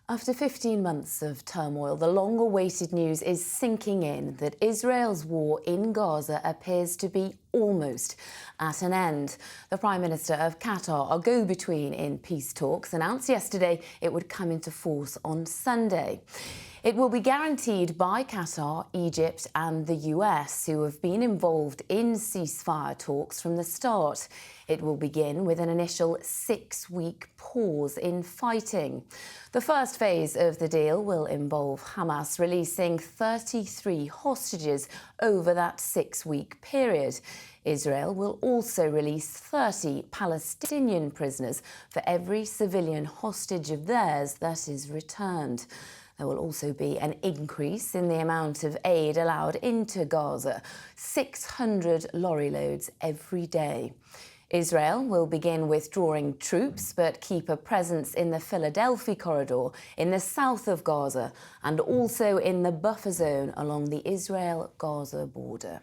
After 15 months of turmoil, the long-awaited news is sinking in that Israel's war in Gaza appears to be almost at an end. The Prime Minister of Qatar, a go-between in peace talks, announced yesterday it would come into force on Sunday. It will be guaranteed by Qatar, Egypt and the US, who have been involved in ceasefire talks from the start. It will begin with an initial 6-week pause in fighting. The first phase of the deal will involve Hamas releasing 33 hostages over that 6-week period. Israel will also release 30 Palestinian prisoners for every civilian hostage of theirs that is returned. There will also be an increase in the amount of aid allowed into Gaza, 600 lorry loads every day. Israel will begin withdrawing troops but keep a presence in the Philadelphia corridor in the south of Gaza and also in the buffer zone along the Israel-Gaza border.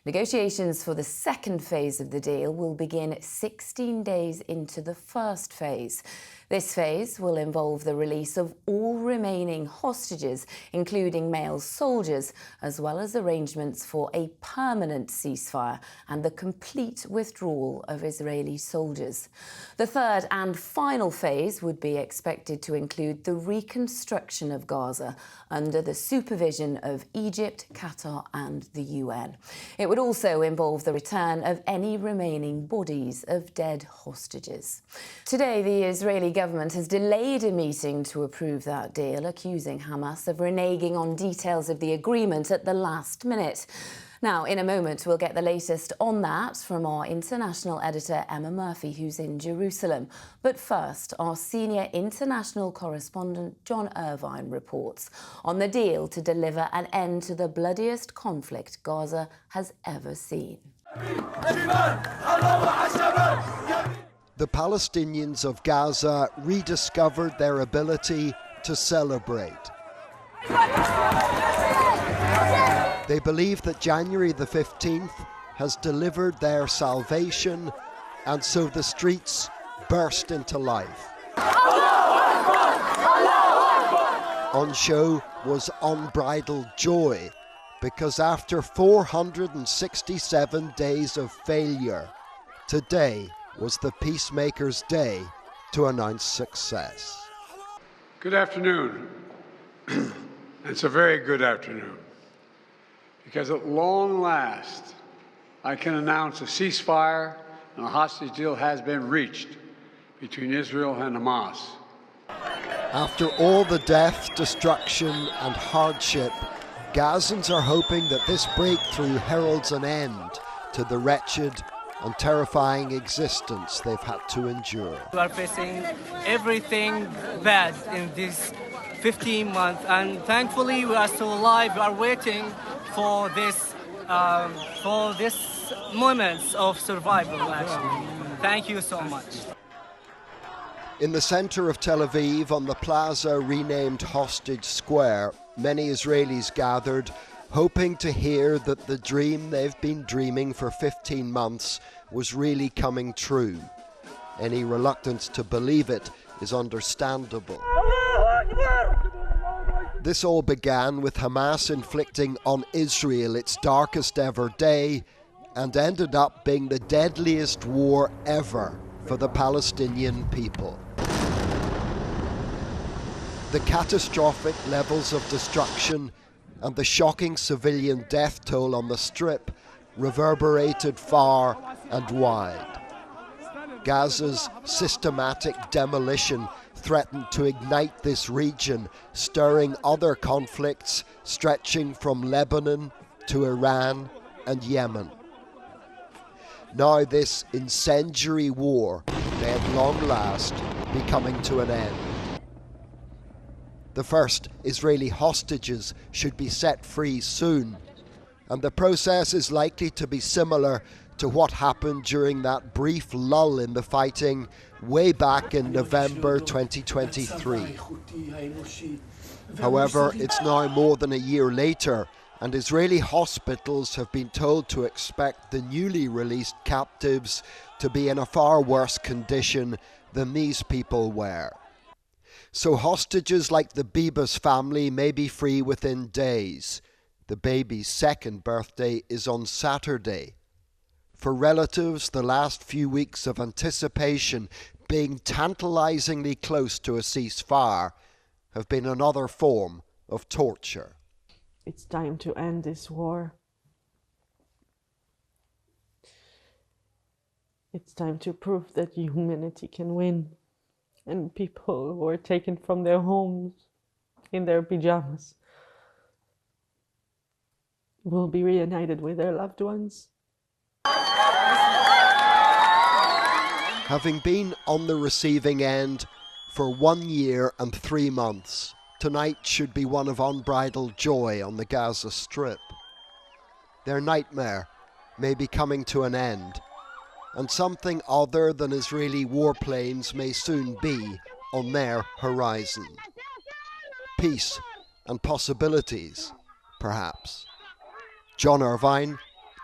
Negotiations for the second phase of the deal will begin 16 days into the first phase. This phase will involve the release of all remaining hostages, including male soldiers, as well as arrangements for a permanent ceasefire and the complete withdrawal of Israeli soldiers. The third and final phase would be expected to include the reconstruction of Gaza under the supervision of Egypt, Qatar and the UN. It would also involve the return of any remaining bodies of dead hostages. Today, the Israeli government has delayed a meeting to approve that deal, accusing Hamas of reneging on details of the agreement at the last minute. Now, in a moment, we'll get the latest on that from our international editor, Emma Murphy, who's in Jerusalem. But first, our senior international correspondent, John Irvine, reports on the deal to deliver an end to the bloodiest conflict Gaza has ever seen. The Palestinians of Gaza rediscovered their ability to celebrate. They believe that January the 15th has delivered their salvation, and so the streets burst into life. On show was unbridled joy, because after 467 days of failure, today was the peacemakers' day to announce success. Good afternoon. It's a very good afternoon, because at long last I can announce a ceasefire and a hostage deal has been reached between Israel and Hamas. After all the death, destruction and hardship, Gazans are hoping that this breakthrough heralds an end to the wretched and terrifying existence they've had to endure. We are facing everything bad in this 15 months, and thankfully we are still alive. We are waiting for this moments of survival, actually. Thank you so much. In the center of Tel Aviv, on the plaza renamed Hostage Square, many Israelis gathered, hoping to hear that the dream they've been dreaming for 15 months was really coming true. Any reluctance to believe it is understandable. This all began with Hamas inflicting on Israel its darkest ever day, and ended up being the deadliest war ever for the Palestinian people. The catastrophic levels of destruction and the shocking civilian death toll on the Strip reverberated far and wide. Gaza's systematic demolition threatened to ignite this region, stirring other conflicts stretching from Lebanon to Iran and Yemen. Now this incendiary war may at long last be coming to an end. The first Israeli hostages should be set free soon, and the process is likely to be similar to what happened during that brief lull in the fighting way back in November 2023. However, it's now more than a year later, and Israeli hospitals have been told to expect the newly released captives to be in a far worse condition than these people were. So hostages like the Bibas family may be free within days. The baby's second birthday is on Saturday. For relatives, the last few weeks of anticipation, being tantalizingly close to a ceasefire, have been another form of torture. It's time to end this war. It's time to prove that humanity can win, and people who are taken from their homes in their pajamas will be reunited with their loved ones. Having been on the receiving end for 1 year and 3 months, tonight should be one of unbridled joy on the Gaza Strip. Their nightmare may be coming to an end, and something other than Israeli warplanes may soon be on their horizon. Peace and possibilities, perhaps. John Irvine,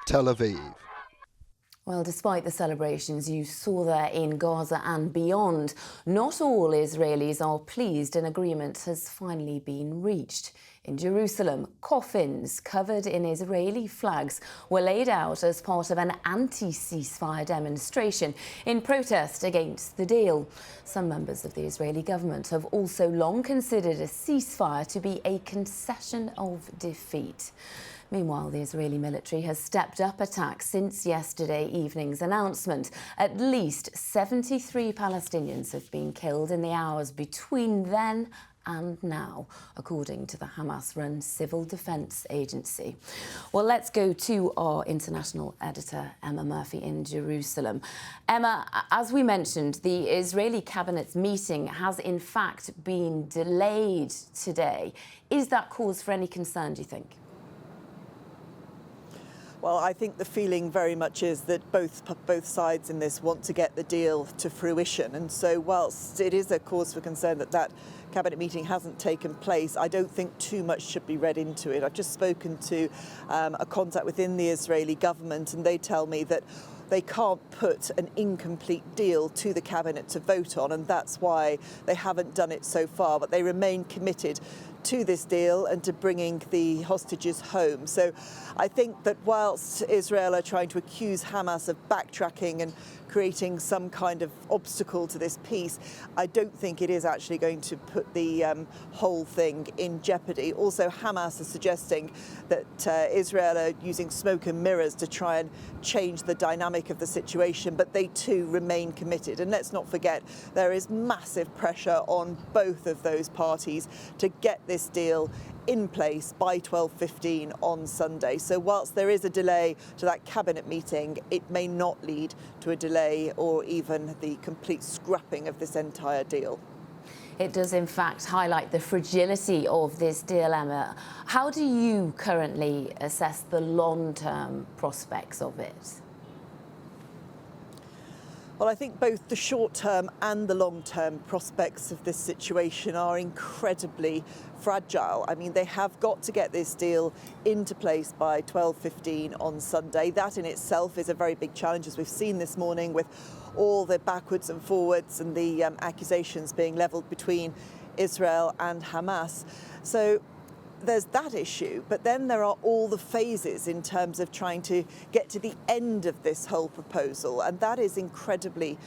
Tel Aviv. Well, despite the celebrations you saw there in Gaza and beyond, not all Israelis are pleased an agreement has finally been reached. In Jerusalem, coffins covered in Israeli flags were laid out as part of an anti-ceasefire demonstration in protest against the deal. Some members of the Israeli government have also long considered a ceasefire to be a concession of defeat. Meanwhile, the Israeli military has stepped up attacks since yesterday evening's announcement. At least 73 Palestinians have been killed in the hours between then and now, according to the Hamas-run Civil Defence Agency. Well, let's go to our international editor, Emma Murphy, in Jerusalem. Emma, as we mentioned, the Israeli cabinet's meeting has in fact been delayed today. Is that cause for any concern, do you think? Well, I think the feeling very much is that both sides in this want to get the deal to fruition. And so whilst it is a cause for concern that cabinet meeting hasn't taken place, I don't think too much should be read into it. I've just spoken to a contact within the Israeli government, and they tell me that they can't put an incomplete deal to the cabinet to vote on, and that's why they haven't done it so far. But they remain committed to this deal and to bringing the hostages home. So I think that whilst Israel are trying to accuse Hamas of backtracking and creating some kind of obstacle to this peace, I don't think it is actually going to put the whole thing in jeopardy. Also, Hamas is suggesting that Israel are using smoke and mirrors to try and change the dynamic of the situation, but they too remain committed. And let's not forget, there is massive pressure on both of those parties to get this deal in place by 12:15 on Sunday. So whilst there is a delay to that cabinet meeting, it may not lead to a delay or even the complete scrapping of this entire deal. It does, in fact, highlight the fragility of this deal, Emma. How do you currently assess the long-term prospects of it? Well, I think both the short-term and the long-term prospects of this situation are incredibly fragile. I mean, they have got to get this deal into place by 12:15 on Sunday. That in itself is a very big challenge, as we've seen this morning with all the backwards and forwards and the accusations being levelled between Israel and Hamas. So there's that issue, but then there are all the phases in terms of trying to get to the end of this whole proposal, and that is incredibly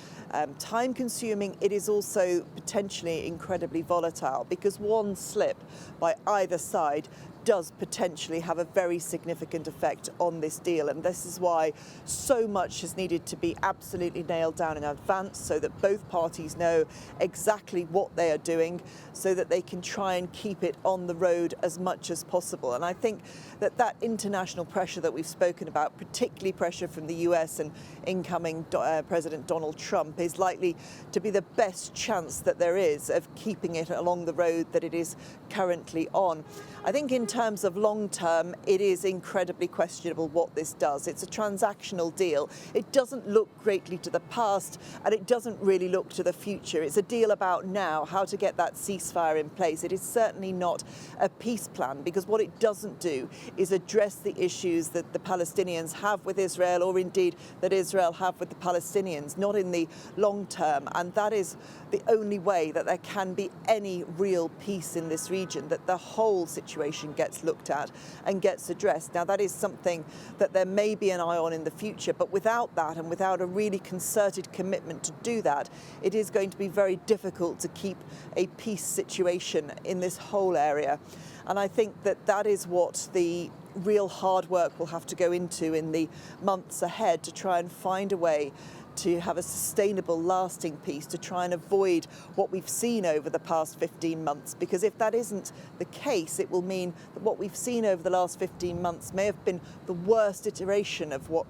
time-consuming. It is also potentially incredibly volatile, because one slip by either side does potentially have a very significant effect on this deal. And this is why so much has needed to be absolutely nailed down in advance, so that both parties know exactly what they are doing, so that they can try and keep it on the road as much as possible. And I think that international pressure that we've spoken about, particularly pressure from the US and incoming President Donald Trump, is likely to be the best chance that there is of keeping it along the road that it is currently on. I think in terms of long term, it is incredibly questionable what this does. It's a transactional deal. It doesn't look greatly to the past, and it doesn't really look to the future. It's a deal about now, how to get that ceasefire in place. It is certainly not a peace plan, because what it doesn't do is address the issues that the Palestinians have with Israel, or indeed that Israel have with the Palestinians, not in the long term. And that is the only way that there can be any real peace in this region, that the whole situation gets looked at and gets addressed. Now, that is something that there may be an eye on in the future, but without that, and without a really concerted commitment to do that, it is going to be very difficult to keep a peace situation in this whole area. And I think that that is what the real hard work will have to go into in the months ahead, to try and find a way to have a sustainable, lasting peace, to try and avoid what we've seen over the past 15 months. Because if that isn't the case, it will mean that what we've seen over the last 15 months may have been the worst iteration of what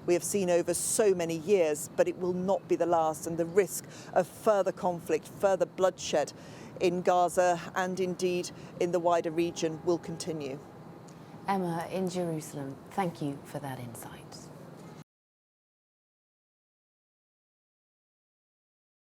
we have seen over so many years, but it will not be the last, and the risk of further conflict, further bloodshed in Gaza and indeed in the wider region will continue. Emma in Jerusalem, thank you for that insight.